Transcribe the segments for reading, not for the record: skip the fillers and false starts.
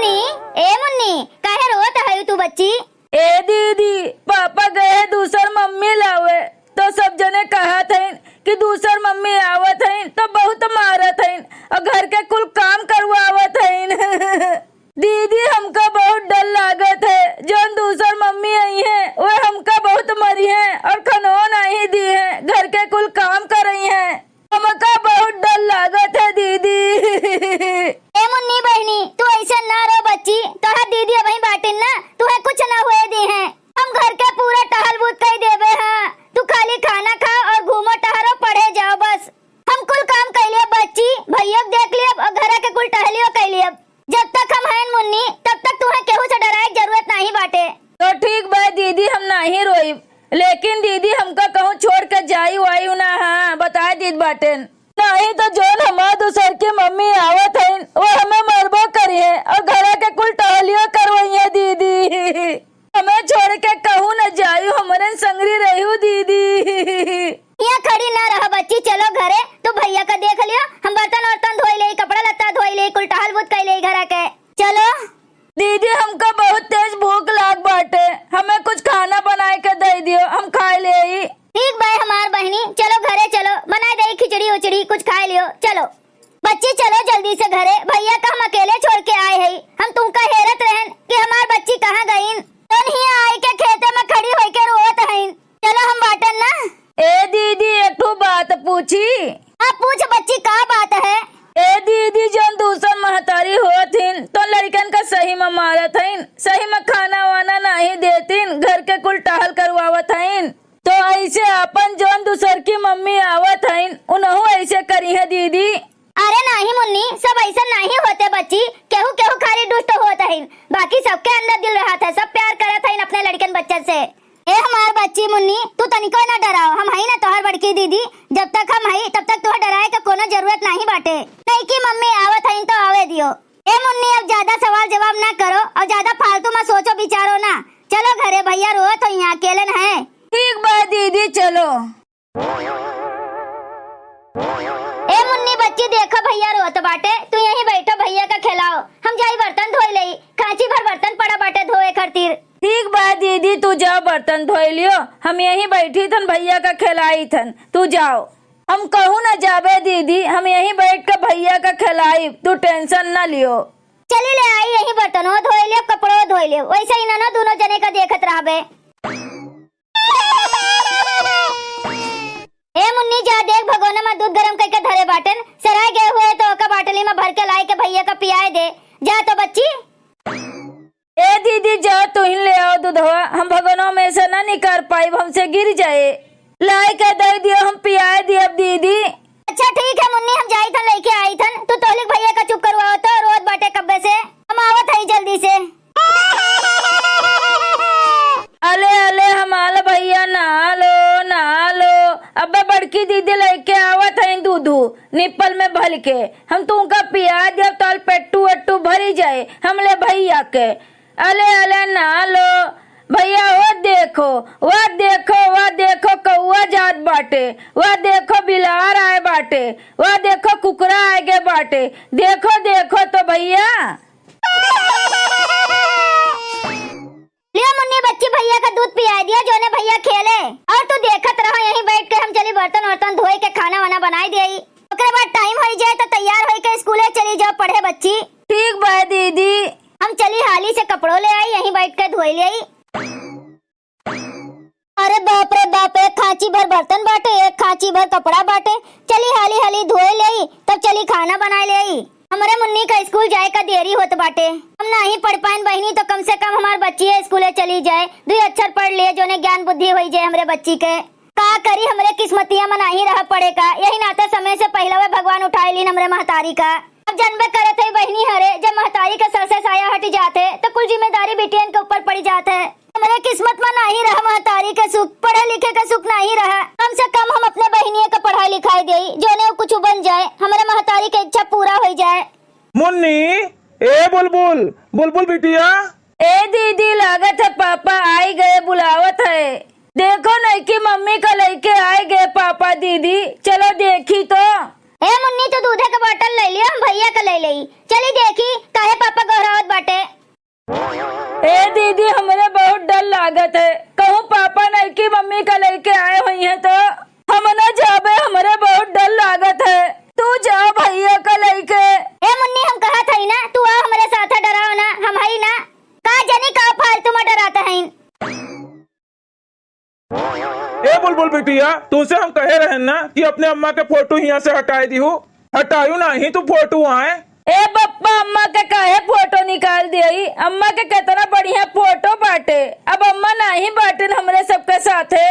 मुन्नी, ए मुन्नी, काहे रोत है तू बच्ची? ए दीदी, पापा गए दूसर मम्मी लावे तो सब जने कहा थे कि दूसर मम्मी आवत है तो बहुत मारत है और घर के कुल काम करवावत है। दीदी हमका बहुत डर लागत है, जौन दूसर मम्मी आई है वो हमका बहुत मरी है और खनौन आई दी है, घर के कुल काम कर रही है, हमका बहुत डर लागत है दीदी। ए मुन्नी बहनी, तू ऐसे ना रो बच्ची, तोहरा दीदी वही बाटिन ना, तुहे कुछ ना हुए दी है। हम घर के पूरा टहल बूत कर देवे हैं, तू खाली खाना खा और घूमो टहरो पढ़े जाओ बस। हम कुल काम कर लिए बच्ची, भैया देख लिए और घर के कुल टहलियो कर लिए। जब तक हम हैं मुन्नी तब तक तुम्हें केहू से डराए जरूरत नहीं बाटे। तो ठीक बा दीदी, हम नहीं रोई, लेकिन दीदी हमका कहूँ छोड़ के जाई वाई ना। हाँ बता दीद बाटेन, नहीं तो जोन हमार दूसर की मम्मी आवत है वो हमें मरबो करी है और घर के कुल टहलियो करवाई है दीदी। हमें छोड़ के कहूँ न जायू, हमारे संगरी रहू दीदी। यहाँ खड़ी ना रहा बच्ची, चलो घरे, तू भैया का देख लियो, हम बर्तन वर्तन धोई ले, कपड़ा लत्ता धोई ले, कुल टहल बुत कर ले घर के। चलो दीदी, हमका बहुत तेज भूख लाग बाटे, हमें कुछ खाना बनाए के दे दियो, हम खा ले। ठीक भाई हमार बहनी, चलो घरे चलो, बनाए दे खिचड़ी उचड़ी कुछ खा लियो। चलो बच्ची चलो जल्दी से घरे, भैया का हम अकेले छोड़ के आए हैं। हम तुमका हेरत रहन कि हमार बच्ची कहाँ गईन, ही आई के खेते में खड़ी होई के रोत हैं। चलो हम बाटन ना। ए दीदी, एक ठो बात पूछी। आप पूछ बच्ची, का बात है? ए दीदी, जब दूसर महतारी होथिन तो लड़कन का सही में मारत हईन, सही में खाना वाना नहीं देतीन, घर के कुल टहल करवावत हईन, तो ऐसे अपन जौन दूसर की मम्मी आवत हईन उन्हों ऐसे करी है दीदी। अरे नहीं मुन्नी, सब ऐसा नहीं होते बच्ची, केहू केहू खाली दुष्ट होता है, बाकी सबके अंदर दिल रहा था, सब प्यार करत है अपने लड़कन बच्चन से। ए हमार बच्ची मुन्नी, तू तनिको ना डराओ, हम है ना तोहर बड़की दीदी, जब तक हम है तब तक तोहर डराए का कोनो जरूरत नहीं बाटे। नहीं की मम्मी आवत है तो आवे दियो। ए मुन्नी, अब ज्यादा सवाल जवाब ना करो और ज्यादा फालतू में सोचो विचारो ना, चलो घरे, भैया रो तो यहाँ अकेले न है। ठीक बात दीदी, चलो। ए मुन्नी बच्ची, देखो भैया रोत बाटे, तू यहीं बैठो, भैया का खिलाओ, हम जाई बर्तन धोई लई, खांची भर बर्तन पड़ा बाटे धोए खातिर। ठीक बात दीदी, तू जाओ बर्तन धोई लियो, हम यहीं बैठी थन, भैया का खिलाई थन, तू जाओ। हम कहूँ न जाबे दीदी, हम यहीं बैठ कर भैया का खिलाई, तू टेंशन न लियो। चली ले आई, यहीं बर्तनों धोई लियो, कपड़ों धोई लियो, वैसे ही ना दोनों जने का देखत रहबे। ए मुन्नी, जा देख भगोना में दूध गरम करके धरे बाटन, सराय गए हुए तो ओका बाटली में भर के लाई के भैया का पियाए दे, जा तो बच्ची। ए दीदी, जाओ तू ही ले आओ दूधवा, हम भगोनों में से ना निकाल पाई, हमसे गिर जाए, लाई के दे दियो, हम पियाए दिए दीदी। अच्छा ठीक है मुन्नी, हम जाई थन लेके आई थन, तू तोहलिक भैया का चुप करवाओ तो, रोज बाटे कब्बे से, हम आवत है जल्दी से। अले अले हमारा भैया नहा लो, अब बड़की दीदी लेके आवत है दूधू निप्पल में भल के, हम तुमका पिया जब तल पेट्टू अट्टू भरी जाए हमले भैया के। अले अले नहा लो भैया, वह देखो कौआ जात बाटे, वह देखो बिलार आए बाटे, वह देखो कुकरा आगे बाटे, देखो देखो तो भैया। लियो मुन्नी बच्ची, भैया का दूध पिया दिया, जो ने भैया खेले, और तू देखत रहो यहीं बैठ के, हम चली बर्तन वर्तन धोए के खाना वाना बनाई दिए, ओकरे बाद टाइम हो जाए तो तैयार होई के स्कूले चली जाओ पढ़े बच्ची। ठीक बा दीदी, हम चली हाली से कपड़ों ले आई, यहीं बैठ के धोई ले आई। अरे बाप रे बाप, एक खांची भर बर्तन बाटे, एक खांची भर कपड़ा बाटे, चली हाली हाली धोए ले आई, तब चली खाना बनाए ले आई। हमारे मुन्नी का स्कूल जाए का देरी होत बाटे, हम नहीं पढ़ पाएन बहनी, तो कम से कम हमार बच्ची है स्कूले चली जाए, 2 अक्षर पढ़ ले, जो ने ज्ञान बुद्धि हो जाए हमरे बच्ची के। का करी, हमरे किस्मतिया में नहीं रह पड़े का, यही नाते समय से पहले वे भगवान उठाए लीन हमरे महतारी का। अब जनबे करत है बहनी हरे, जब महतारी के सर से साया हट जाते तो कुल जिम्मेदारी बेटियन के ऊपर पड़ जाते है। हमारे किस्मत में नहीं रहा महतारी का सुख, पढ़े लिखे का सुख नहीं रहा, कम से कम हम अपने बहनिया का पढ़ाई लिखाई दे, जो ने कुछ बन जाए, हमारे महतारी की इच्छा पूरा हो जाए। मुन्नी, ए बुलबुल, बुलबुल बिटिया। ए दीदी, लागत है पापा आई गए, बुलावत है, देखो नहीं कि मम्मी का लेके आए गए पापा दीदी, चलो देखी तो। ए मुन्नी तू दूधे का बोतल ले लियो, हम भैया का ले लई। चली देखी काहे पापा गोहरावत बाटे। ए दीदी हमरे बहुत डर लागत है, कहूँ पापा नहीं की मम्मी का लेके आए हुई है तो हम न जाबे, हमरे बहुत डर लागत है। तू जा भैया का लेके। ए मुन्नी हम कहा था ना तू आ हमारे साथ डराओ ना, हम हई ना का जनी का फालतू में डराता है। ए बुलबुल बिटिया, तुमसे हम कहे रहे ना कि अपने अम्मा के फोटो यहाँ से हटाई दी हो, हटायू नहीं तो फोटो आए। ए पप्पा अम्मा के काहे फोटो निकाल दिया, अम्मा के कितना बढ़िया फोटो बाटे। अब अम्मा नहीं बाटे हमरे सबके साथे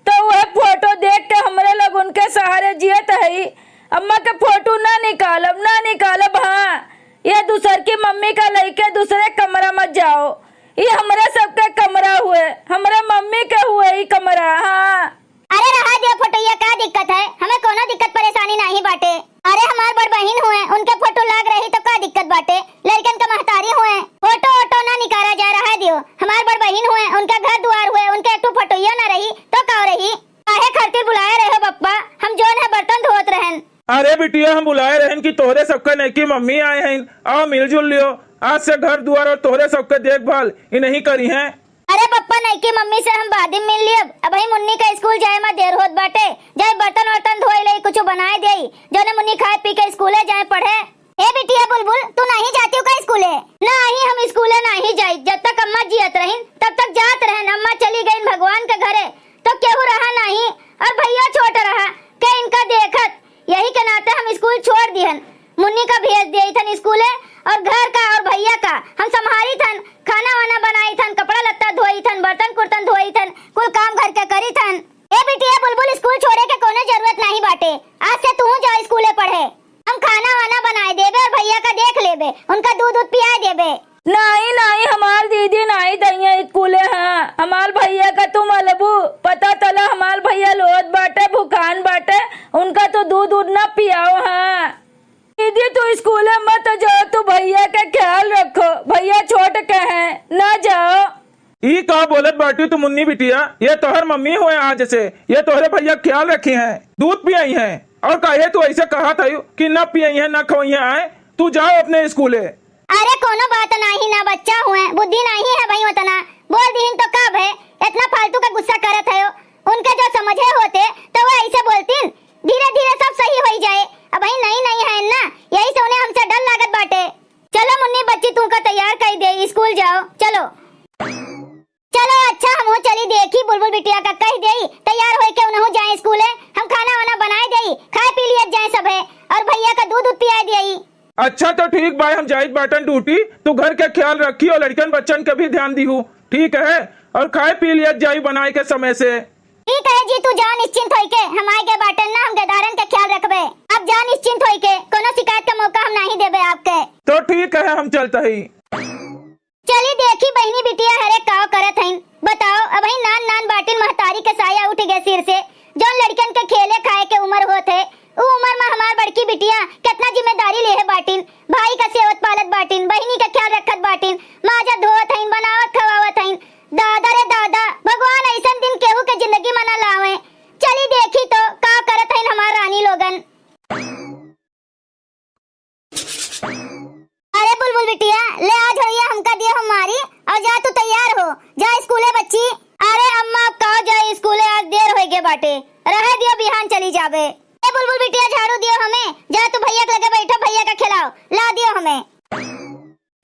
तो वह फोटो देख के हमरे लोग उनके सहारे जियत है। अम्मा के फोटो ना निकालब। हाँ ये दूसर की मम्मी का लेके दूसरे कमरा मत जाओ, ये हमारे सबके कमरा हुए, हमारे मम्मी के हुए ही कमरा। हाँ अरे रहा दिया फोटोया, क्या दिक्कत है, हमें कोनो दिक्कत परेशानी नहीं बाटे। अरे हमार बड़ बहन हुए उनके फोटो लाग रही तो क्या दिक्कत बाटे, लड़कन का महतारी हुए फोटो वोटो ना निकाला जा रहा दियो। हमार बड़ बहन हुए उनका घर द्वार हुए, उनके एक फोटोया ना रही तो का रही। काहे खातिर बुलाए रहे हो पप्पा, हम जोन है बर्तन धोत रहन। अरे बिटिया हम बुलाए रहन कि तोहरे सबके नेकी मम्मी आए हैं, आओ मिलजुल लियो। आज से घर द्वार और तोहरे सबके देखभाल ये नहीं करी है। अरे पप्पा नहीं की मम्मी से हम बाद में मिल लियब, अब ही मुन्नी का स्कूल जाए में देर होत बाटे। जाए बर्तन वर्तन धोए ले, कुछ बनाए दे जोने मुन्नी खाए पी के स्कूले जाए पढ़े। ए बिटिया बुलबुल तू नहीं जाती हो का स्कूले? नहीं हम स्कूले नहीं जाई, जब तक अम्मा जियत रहीन तब तक जात रहन। अम्मा चली गई भगवान के घरे तो केहू रहा नहीं, और भैया छोटा रहा के इनका देखत, यही के नाते हम स्कूल छोड़ दिहन। मुन्नी का भेज दिए थन स्कूले, और घर का और भैया का हम संभारी थन, खाना वाना बनाई थन, कपड़ा लत्ता धोई थन, बर्तन कुर्तन धोई थन, कुल काम घर के करी थन। ए बिटिया बुलबुल स्कूल छोड़े के कोनो जरूरत नहीं बाटे, आज से तू जा स्कूले पढ़े। हम खाना वाना बनाए देबे और भैया का देख लेबे, उनका दूध पिया देबे। नहीं हमार दीदी नहीं दैया स्कूले। हाँ हमार भैया का तुम अलबू पता चला, हमार भैया लोहत बाटे भूखान बाटे, उनका तो दूध ना पियाओ। हाँ दीदी तू स्कूले मत जाओ, तू भैया का ख्याल रखो, भैया छोट के हैं ना जाओ। ई का बोलत बाटी तू मुन्नी बिटिया, ये तोहर मम्मी हुए आज से, ये तोहरे भैया ख्याल रखी हैं, दूध पियाई हैं, और कहे तू ऐसे कहा था कि न पियाई है न खवाई आए, तू जाओ अपने स्कूले। अरे कोनो बात नहीं ना, बच्चा हुए बुद्धि नहीं है भाई उतना, बोल दीन तो कब है, इतना फालतू का गुस्सा करत है। उनके जो समझे होते तो वो ऐसे बोलतीन, धीरे धीरे सब सही हो जाए। अब भाई नहीं है ना, यही से उन्हें हमसे डर लागत बाटे। चलो मुन्नी बच्ची तू का तैयार कर दे, स्कूल जाओ चलो। चलो अच्छा हम चली देखी बुलबुल बिटिया का कह दे तैयार हो के उन्हें जाए स्कूले, हम खाना वाना बनाए दे, खाए पी लिए जाए सब है, और भैया का दूध पिया दिए। अच्छा तो ठीक भाई, हम जाइत बाटन ड्यूटी, तू घर के ख्याल रखी और लड़कन बच्चन के भी ध्यान दी हूँ, ठीक है, और खाए पी लिया जाई बनाए के समय से। ठीक है जी, तू जा निश्चिंत होके, हम आए के बाटन ना हम गदारन के ख्याल रखबे। आप जा निश्चिंत होके, कोनो शिकायत का मौका हम नहीं देबे आपके। तो ठीक है हम चलते ही। चली देखी बहनी बिटिया हरे काव करत हईन, बताओ अब ही नान बाटिन महतारी के साया उठ गए सिर से। जो लड़कन के खेले खाए के उम्र होते, वो उम्र में हमार बड़की बिटिया कितना जिम्मेदारी ले है बाटिन, भाई का सेवत पालत बाटिन, बहनी का ख्याल रखत बाटिन, माजा धोवत हईन, बनावत खवावत हईन। दादा रे दादा, भगवान ऐसा दिन केहू के जिंदगी में ना लावे। चली देखी तो का करत हईन हमार रानी लोगन। अरे बुलबुल बिटिया ले आज होइया हमका दिया हमारी, और जा तू तैयार हो, जा स्कूले बच्ची। अरे अम्मा अब कहो जा स्कूले, आज देर हो गए बाटे, रह दियो बिहान चली जाबे। ए बुलबुल बिटिया झाड़ू दियो हमें, जा तू भैया के लगे बैठो, भैया का खिलाओ, ला दियो हमें।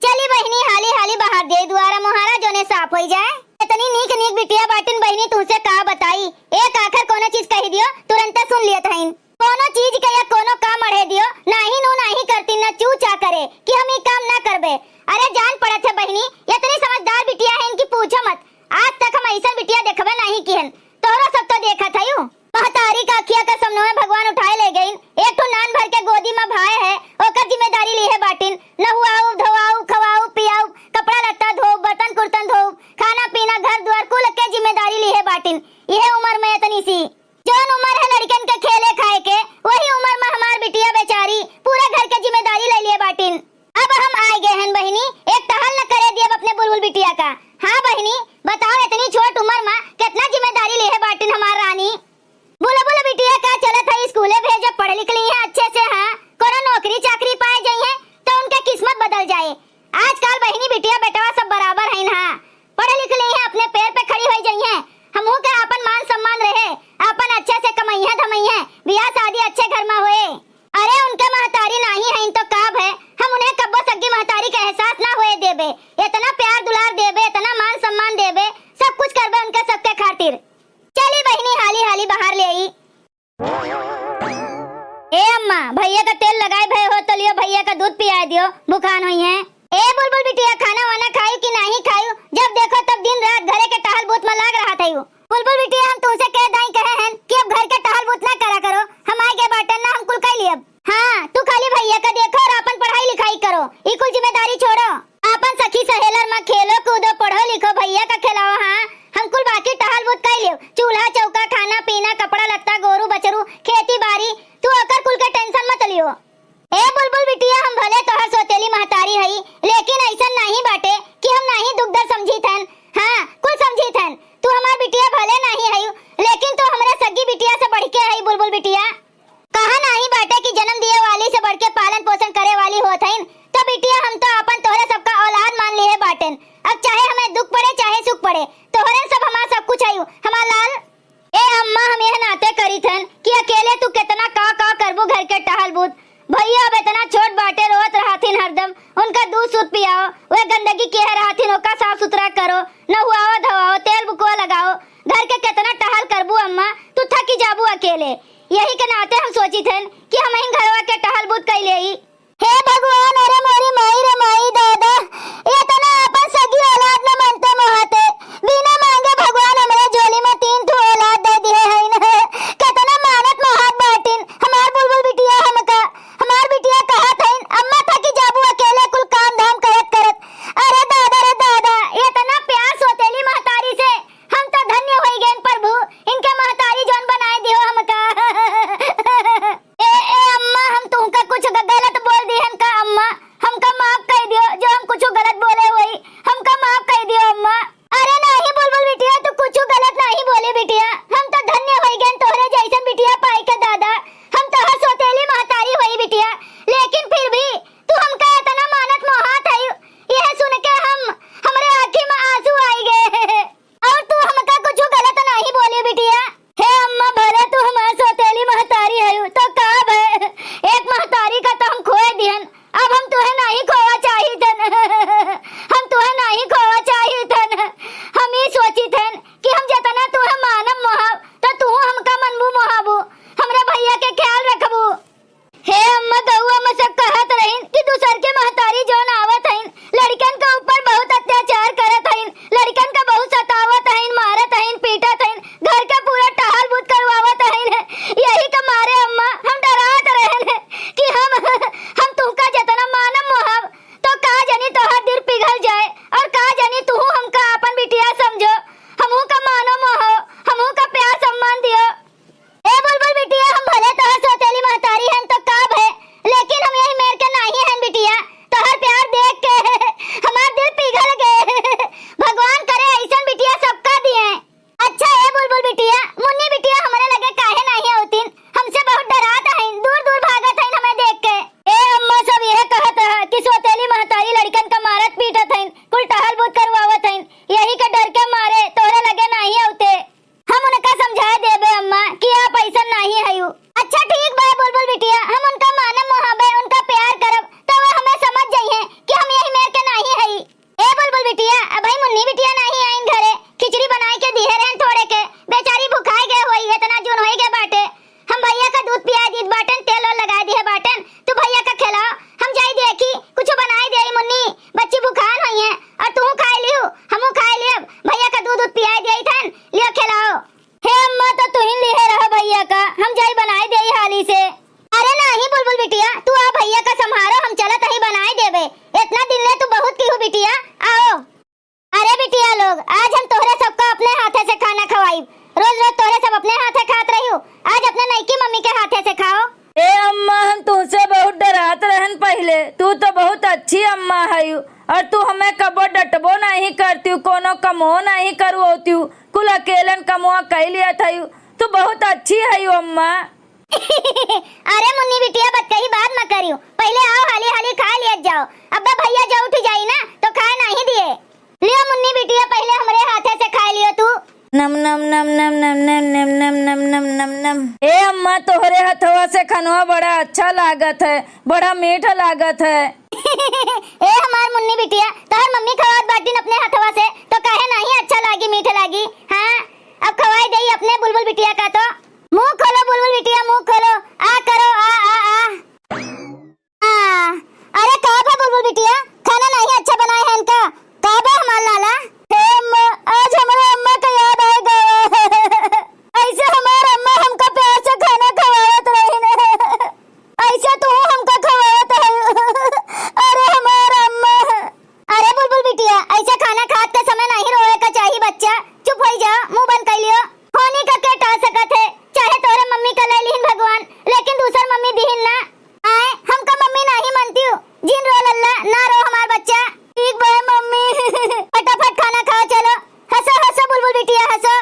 चली बहनी हाली हाली बाहर दे द्वारा मोहारा जोने साफ हो जाए। इतनी नीक नीक बिटिया बाटिन बहनी तुझसे का बताई, एक आखिर कोनो चीज कही दियो तुरंत सुन लियत हईन, कोनो चीज के या कोनो काम अड़े दियो नहीं नु नहीं करती न चू चा करे कि हम ये काम ना करबे। अरे जान पड़त है बहनी, इतनी समझदार बिटिया है इनकी पूछो मत, आज तक हम ऐसा बिटिया देखबे नहीं किहन, तोहरा सब तो देखा था यू। महतारी का अखिया का समनोए भगवान उठाए ले गईन, एक तो नान भर के गोदी में भाई है, ओकर जिम्मेदारी ली है बाटिन, नहुआऊ धोआऊ खवाऊ पियाऊ, कपड़ा लत्ता धो, बर्तन कुर्तन धो, खाना पीना घर द्वार कुल के जिम्मेदारी ली है बाटिन। यह उम्र में इतनी सी जौन उम्र है लड़कन के खेले खाए के, वही उम्र में हमार बिटिया बेचारी पूरा घर के जिम्मेदारी ले लिए बाटिन। अब हम आए गए हैं बहनी, एक टहल न करे दिए अपने बुलबुल बिटिया का। हाँ बहनी बताओ, इतनी छोट उम्र में कितना जिम्मेदारी ले है बाटिन हमार रानी। बोला बोला बिटिया का चलत है स्कूले भेज पढ़ लिख ली है अच्छे से। हाँ कोनो नौकरी चाकरी पाए जाई है तो उनके किस्मत बदल जाए। आजकल बहनी बिटिया बेटवा सब बराबर है। हाँ पढ़ लिख ली है अपने पैर पे खड़ी हो जाई है। हमहू के अपन मान सम्मान रहे, अपन अच्छे से कमाइया धमैया, बियाह शादी अच्छे घर में होए। अरे उनके महतारी नहीं है तो काब है, हम उन्हें कब्बो सग्गी महतारी का एहसास ना होए देबे। इतना प्यार दुलार देबे, इतना मान सम्मान देबे, सब कुछ करबे उनके सबके खातिर। चली बहनी हाली हाली बाहर ले आई। ए अम्मा भैया का तेल लगाए भय हो तो लियो, भैया का दूध पिया दियो, बुखान हुई है। ए बुलबुल बिटिया खाना वाना खायू कि नहीं खायू? जब देखो तब दिन रात घरे के टहल बूत में लग रहा था। बुलबुल बिटिया हम तुमसे कह दाई कहे हैं कि अब घर के टहल बूत ना करा करो, हम आए के बाटन ना हम कुल कर लिए। हाँ तू खाली भैया का देखो और अपन पढ़ाई लिखाई करो, ये कुल जिम्मेदारी छोड़ो। अपन सखी सहेलर में खेलो कूदो पढ़ो लिखो, भैया का खिलाओ। हाँ हम कुल बाकी टहल बूत कर लियो, चूल्हा चौका खाना पीना कपड़ा लत्ता गोरू बचरू खेती बाड़ी तू अकर कुल के टेंशन मत लियो। ए बुलबुल बिटिया हम भले तोहर सोतेली महतारी हई, लेकिन ऐसा नहीं बाटे कि हम नहीं दुख दर्द समझी थन। हाँ कुल समझी थन, तू हमार बिटिया भले नहीं हई, लेकिन तू हमरा सगी बिटिया से बढ़ के हई। बुलबुल बिटिया कहा नहीं बाटे कि जन्म दिए वाली से बढ़ के पालन पोषण करे वाली होत हईन, तो बिटिया हम तो अपन तोहरे सबका औलाद मान लिए बाटन। अब चाहे हमें दुख पड़े चाहे सुख पड़े, तोहरे सब हमार सब कुछ हई हमार लाल। ए अम्मा हम यह नाते करी थन कि अकेले तू कितना का करबो घर के टहल बूत। भैया अब इतना छोट बाटे रोत रहथिन हरदम, उनका दूध सूध पियाओ, वे गंदगी के रहथिन ओका साफ सुथरा करो, नहुआओ धोआओ तेल बुकुआ लगाओ। घर के कितना टहल करबू अम्मा, तू थकी जाबू अकेले। यही के नाते हम सोची थन कि हम इन घरवा के टहल बूत कर लेई। हे भगवान अरे मोरी माई रे माई दादा, इतना अपन सगी औलाद न मनते मोहते, बिना मांगे भगवान हमरे झोली में 3 ठो औलाद दे दिए हैं। कितना मानत मोहत बाटिन हमार बुलबुल बिटिया हमका। हमार बिटिया कहा था अम्मा था कि जाबू अकेले कुल काम धाम करत करत। अरे दादा इतना प्यार सोतेली महतारी से हम तो धन्य हो गए प्रभु, इनके महतारी जौन बनाए दियो हमका। ए अम्मा हम तुमका कुछ गलत बोल दी हन का अम्मा, हमका माफ कर दियो, जो हम कुछ गलत बोले हुई हमका माफ कर दियो अम्मा। अरे नहीं बुलबुल बिटिया तू कुछ गलत नहीं बोले बिटिया, हम तो धन्य हो गए तोहरे जैसन बिटिया पाई के दादा। हम तो सोतेली महतारी हुई बिटिया, लेकिन फिर भी तू हमका इतना मानत मोहात है, यह सुन के हमरे आंखी में आंसू आई गए। और तू हमका कुछ गलत नहीं बोली बिटिया। हे अम्मा भले तू हमार सोतेली महतारी है तो काब है, एक महतारी का तो हम खोए दिहन, अब हम तुहे नहीं खोवा चाहिए थन। हम तुहे नहीं खोवा चाहिए थन। हम ही सोची थन कि हम जितना तुहे मानम मोहाब तो तू हमका मनबू मोहाबू, हमरे भैया के ख्याल रखबू। हे अम्मा गौआ में सब कहत रहीन कि दूसर के महतारी जौन आवत हईन लड़कन के ऊपर बहुत अत्याचार करत हईन, लड़कन का बहुत सतावत हईन, मारत हईन, पीटत हईन, घर का पूरा टहल बूत करवावत हईन। यही के मारे अम्मा हम डरात रहन कि हम तुमका जितना मानम मोहब तो का जानी तोहर दिल पिघल जाए, और का जानी तू हमका अपन बिटिया समझो, हमहू का मानो मोहो, हमहू का प्यार सम्मान दियो। ए बुलबुल बिटिया हम भले तोहर सोतेली महतारी हन तो काब है, लेकिन हम यही मेर के नहीं हन बिटिया। तोहर प्यार देख के हमार दिल पिघल गए। भगवान करे ऐसन बिटिया सबका दिए। अच्छा ए बुलबुल बिटिया मुन्नी बिटिया हमारे लगे काहे नहीं होतीन, हमसे बहुत डरात हईन, दूर दूर भागत हईन हमें देख के। ए अम्मा सब यह कहत है कि सोतेली महतारी लड़कन का मारत पीटत हईन, कुल टहल बूत करवावत हईन, यही के डर के मारे तोहरे लगे नहीं होते। हम उनका समझा देबे अम्मा कि आप ऐसा नहीं हयू। अच्छा ठीक बा बुलबुल बिटिया, हम उनका मानम मोहब्बे उनका प्यार करब तो वे हमें समझ जाइए कि हम यही मेर के नहीं हई। ए बुलबुल बिटिया अब भाई मुन्नी बिटिया नहीं आइन घरे, खिचड़ी बनाई के दिए रहन थोड़े के, बेचारी भुखाई गए होई, इतना जून होई गए बाटे। हम भैया का दूध पिया दीत बाटन, तेल और लगा दिए बाटन, तू भैया का खिलाओ, हम जाई देखी कुछ बनाई दे मुन्नी, बच्ची भुखान हुई है और तू खाई लियो हमू खाई लियो, भैया का दूध पिया दिए थन लियो खिलाओ। हे अम्मा तो तू ही लिए रह भैया का, हम जाई बनाई दे हाली से। अरे नहीं बुलबुल बिटिया तू आ भैया का संभारो, हम चलत ही बनाई देबे, इतना दिन ले तू बहुत की हो बिटिया, आओ। अरे बिटिया लोग आज हम तोहरे सबका अपने हाथे से खाना खवाई, रोज रोज तोहरे सब अपने हाथे खात रही हो, आज अपने नईकी मम्मी के हाथे से खाओ। ए अम्मा हम तुझसे बहुत डरात रहन पहले, तू तो बहुत अच्छी अम्मा है और तू हमें कबो डटबो नहीं करती, कोनो कमो नहीं करवती, कुल अकेलन कमो कह लिया था, तू बहुत अच्छी है अम्मा। अरे मुन्नी बिटिया बदकही बात मत करियो, पहले आओ हाली हाली खा लिया जाओ। अब्बा भैया जो उठ जाई ना तो खाए नहीं दिए। लियो मुन्नी बिटिया पहले हमरे हाथे से खा लियो तू। नम नम नम नम नम नम नम नम नम नम नम नम। ए अम्मा तोहरे हथवा से खनवा बड़ा अच्छा लागत है, बड़ा मीठा लागत है। ए हमार मुन्नी बिटिया तोहर मम्मी खवात बाटिन अपने हथवा से तो काहे नहीं अच्छा लागी मीठा लागी। हाँ अब खवाई दई अपने बुलबुल बिटिया का। तो मुंह खोलो बुलबुल बिटिया, मुंह खोलो, आ करो आ आ आ। अरे कहाँ बा बुलबुल बिटिया, खाना नहीं अच्छा बनाए हैं इनका। कहाँ बा हमार लाला? हे अम्मा आज हमारे अम्मा का याद आ गया। ऐसे हमार अम्मा हमको प्यार से खाना खवावत रही ने, ऐसे तू हमको खवावत है। अरे हमार अम्मा। अरे बुलबुल बिटिया ऐसे खाना खाते समय नहीं रोए का चाहिए बच्चा, चुप हो जा, मुंह बंद कर लियो। होनी का क्या टाल सकत है, चाहे तोरे मम्मी का ले लीन भगवान, लेकिन दूसर मम्मी दीहिन ना। आए हमका मम्मी नहीं मानती हूँ, जिन रो लल्ला ना रो हमार बच्चा। ठीक बा मम्मी। फटाफट खाना खाओ चलो। हंसो हंसो बुलबुल बिटिया हंसो।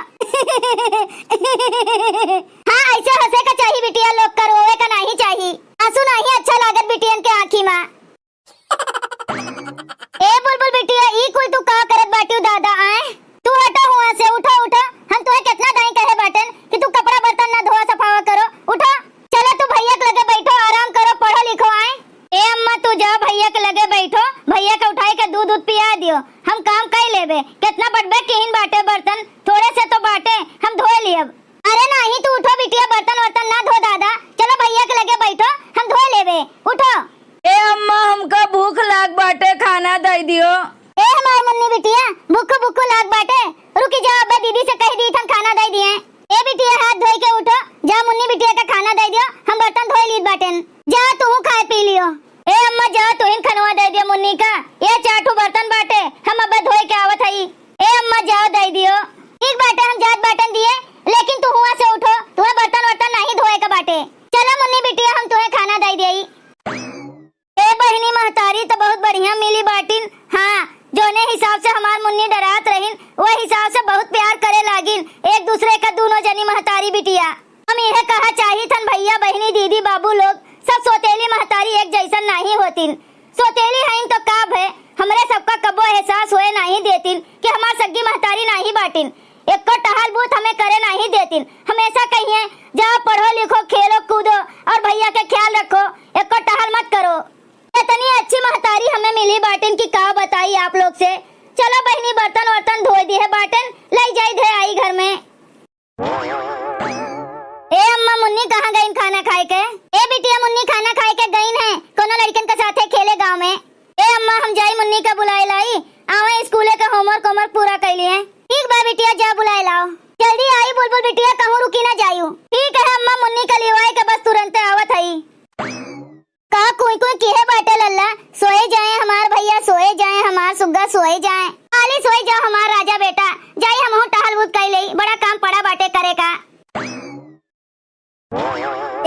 हाँ ऐसे हंसे का चाहिए बिटिया, लोग का रोवे का नहीं चाहिए। आंसू नहीं अच्छा लागत बिटियन के आँखी में। ए बुलबुल बिटिया ई कुल तू का करत बाटियो दादा? आए तू हटा हुआ से, उठो उठो। हम तुम्हें कितना दाई कहे बाटन कि तू कपड़ा बर्तन ना धोआ सफावा करो। उठो चलो तू भैया के लगे बैठो, आराम करो, पढ़ो लिखो। आए ए अम्मा तू जा भैया के लगे बैठो, भैया के उठाई के दूध पिया दियो, हम काम कर लेबे। कितना बड़बे किहिन बाटे बर्तन, थोड़े से तो बाटे, हम धोए लियब। अरे नहीं तू उठो बिटिया, बर्तन वर्तन ना धो दादा, चलो भैया के लगे बैठो, हम धोए लेबे। उठो। ए अम्मा हमका भूख लाग बाटे, खाना दे दियो। ए हमार मुन्नी बिटिया भूख भूख लाग बाटे, रुकी जा, अब्बा दीदी से कह दी हम खाना दे दिए। ए बिटिया हाथ धोई के उठो, जा मुन्नी बिटिया का खाना दे दियो, हम बर्तन धोए लीत बाटेन। जा तू खाए पी लियो। ए अम्मा जा तू इन खनवा दे दियो मुन्नी का, ये चाटू बर्तन बाटे, हम अब्बा धोए के आवत हई। ए अम्मा जाओ दे दियो। ठीक बाटे हम जात बाटन दिए, लेकिन तू हुआ से उठो, तुम्हें बर्तन वर्तन नहीं धोए का बाटे। चलो मुन्नी बिटिया हम तुम्हें खाना दे दिए। ए बहनी महतारी तो बहुत बढ़िया मिली बाटिन। हाँ जोने हिसाब से हमार मुन्नी डरात रहिन, वो हिसाब से बहुत प्यार करे लागिन एक दूसरे का, दोनों जनी महतारी बिटिया। हम यह कहा चाहिए थन भैया बहनी दीदी बाबू लोग सब सोतेली महतारी एक जैसन नहीं होतिन। सोतेली हईन तो काब है, हमरे सबका कबो एहसास होए नहीं देतिन कि हमार सग्गी महतारी नहीं बाटिन। एक को टहल बूथ हमें करे नहीं देतिन, हमेशा कहिए जाओ पढ़ो लिखो खेलो कूदो और भैया के ख्याल रखो, एक को टहल मत करो। इतनी अच्छी महतारी हमें मिली बाटिन की का बताई आप लोग से। चलो बहनी बर्तन वर्तन धो दी है बाटन, ले जाई दे आई घर में। ए अम्मा मुन्नी कहाँ गईन खाना खाए के? ए बिटिया मुन्नी खाना खाए के गईन है, कोनो लड़कन के साथे खेले गांव में। ए अम्मा हम जाई मुन्नी का बुलाए लाई, आवे स्कूले का होमवर्क पूरा कर लिए। ठीक बा बिटिया जा बुलाए लाओ, जल्दी आई बुलबुल बिटिया, कहूँ रुकी ना जायू। ठीक है अम्मा मुन्नी का लिवाए के बस तुरंत आवत हई। का कोई कोई किहे बाटे लल्ला, सोए जाए हमार भैया, सोए जाए हमार सुग्गा, सोए जाए आली, सोए जाओ हमार राजा बेटा। जाई हम टहल बूत कर लई, बड़ा काम पड़ा बाटे करे का।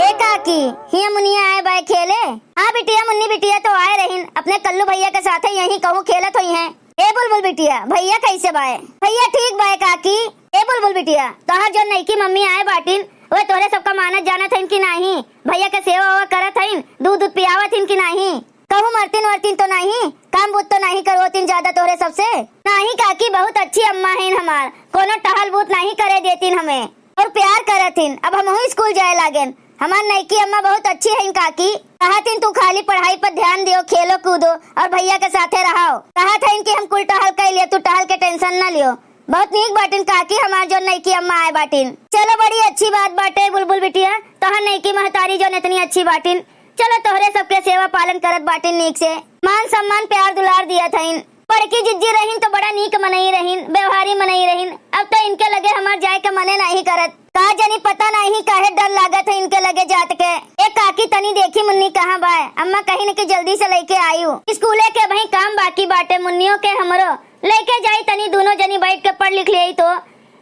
ए काकी हिया मुनिया आए बाय खेले? हाँ बिटिया मुन्नी बिटिया तो आए रहीन, अपने कल्लू भैया के साथ यहीं कहूँ खेलत हुई हैं। ए बुलबुल बिटिया भैया कैसे बाय? भैया ठीक बाय काकी। ए बुलबुल बिटिया तोहर जो नई की मम्मी आए बाटिन वे तोरे सबका मानत जानत हईन कि नहीं? भैया के सेवा वेवा करत हईन, दूध पियावत हईन कि नहीं? कहूँ मरतीन वर्तीन तो नहीं, काम बूत तो नहीं करवतीन ज्यादा तोरे सबसे? नहीं काकी बहुत अच्छी अम्मा हईन हमार, कोनो टहल बूत नहीं करे देतीन हमें और प्यार करत हईन। अब हम स्कूल जाए लागेन, हमार नईकी अम्मा बहुत अच्छी हईन काकी। कहतीन तू खाली पढ़ाई पर ध्यान दियो, खेलो कूदो और भैया के साथे रहो। कहत हईन कि हम कुल टहल कर लियो, तू टहल के टेंशन न लियो। बहुत नीक बाटिन काकी हमार जो नईकी अम्मा आए बाटिन। चलो बड़ी अच्छी बात बाटे बुलबुल बिटिया, तोहर नईकी महतारी जो इतनी अच्छी बाटिन। चलो तोहरे सबके सेवा पालन करत बाटिन नीक से, मान सम्मान प्यार दुलार दिया थईन। पढ़की जिज्जी रहीन तो बड़ा नीक मनई रहीन, व्यवहारी मनई रहीन। अब तो इनके लगे हमार जाए के मने नहीं करत, का जनी पता नहीं काहे डर लागत है इनके लगे जात के। एक काकी तनी देखी मुन्नी कहाँ बाय? अम्मा कही न कि जल्दी से लेके आयु, स्कूले के भाई काम बाकी बाटे मुन्नियों के हमरो, लेके जाई तनी दोनों जनी बैठ के पढ़ लिख ले। तो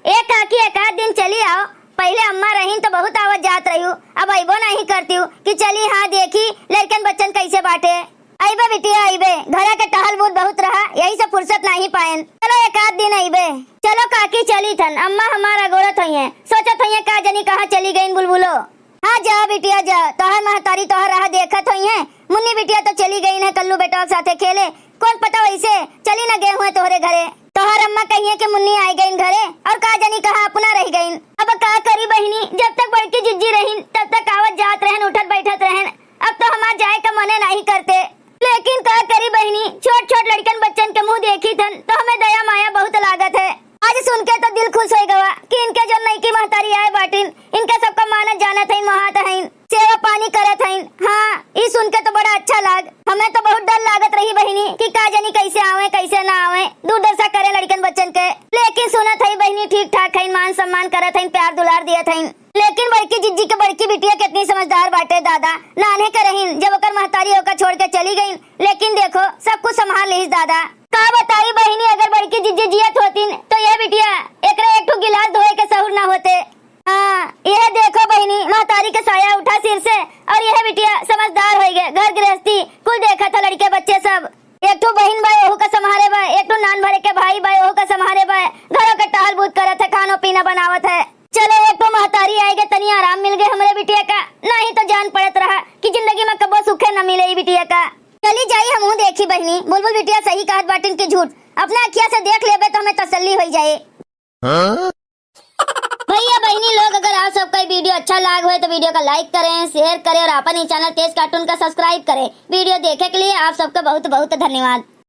एक काकी एक आध दिन चली आओ, पहले अम्मा रहीन तो बहुत आवत जात रही, अब अइबो नहीं करती हूँ कि चली हाँ देखी लड़कन बच्चन कैसे बाटे। आइबे बिटिया आइबे, घरा के टहल बूत बहुत रहा, यही से फुर्सत फुर्सत नहीं पाएन। चलो एक आध दिन आईबे। चलो काकी चली थन, अम्मा हमारा गोरत हुई है, सोचत हुई है का जनी कहाँ चली गई बुलबुलो। हाँ जा बिटिया जा, तोहर महतारी तोहर राह देखत हुई है। मुन्नी बिटिया तो चली गई है कल्लू बेटा के साथे खेले, कौन पता वैसे चली न गए हुए तोहरे घरे। तोहर अम्मा कहिए कि मुन्नी आई गई घरे और का जनी कहा अपना रह गई। अब का करी बहनी, जब तक बड़की जिज्जी रही तब तक आवत जात रहन उठत बैठत रहन, अब तो हमार जाए का मने नहीं करते। लेकिन का करी बहनी, छोट छोट लड़कन बच्चन के मुंह देखी थन तो हमें दया माया बहुत लागत है। आज सुन के तो दिल खुश हो गवा कि इनके जो नई की महतारी आए बाटिन, इनके सबका मानत जानत है, महात है, सेवा पानी करत है। हाँ ये सुन के तो बड़ा अच्छा लाग। हमें तो बहुत डर लागत रही बहनी कि का जनी कैसे आवे कैसे ना आवे, दूरदर्शा करे लड़कन बच्चन के। लेकिन सुनत है बहनी ठीक ठाक है, मान सम्मान करत है, प्यार दुलार दियत है। लेकिन बड़की जिज्जी के बड़की बिटिया कितनी समझदार बाटे दादा, नाने के रहीन जब ओकर महतारी होकर छोड़ के चली गई, लेकिन देखो सब कुछ संभाल ली दादा। का बताई बहनी, अगर बड़की जिज्जी जियत होतीन तो यह बिटिया एकरे एक ठो गिलास धोए के सहूर ना होते। हाँ यह देखो बहनी, महतारी के साया उठा सिर से और यह बिटिया समझदार हो गए, घर गृहस्थी कुल देखा था, लड़के बच्चे सब। एक ठो बहन भाई ओहू का संभारे बा, एक ठो नान भरे के भाई भाई ओहू का संभारे बा, घरों के टहल बूत करत है, खानो पीना बनावत है। चलो एक तो महतारी आई गए, तनी आराम मिल गए हमारे बिटिया का, नहीं तो जान पड़त रहा कि जिंदगी में कबो सुखे न मिले बिटिया का। चली जाई हमहू देखी बहनी, बुलबुल बिटिया सही कहत बाटिन की झूठ अपना अखिया से देख लेबे तो हमें तसल्ली हो जाए। भैया बहनी लोग, अगर आप सबका वीडियो अच्छा लाग हो तो वीडियो का लाइक करें, शेयर करें और अपन ही चैनल तेज कार्टून का सब्सक्राइब करें। वीडियो देखे के लिए आप सबका बहुत बहुत धन्यवाद।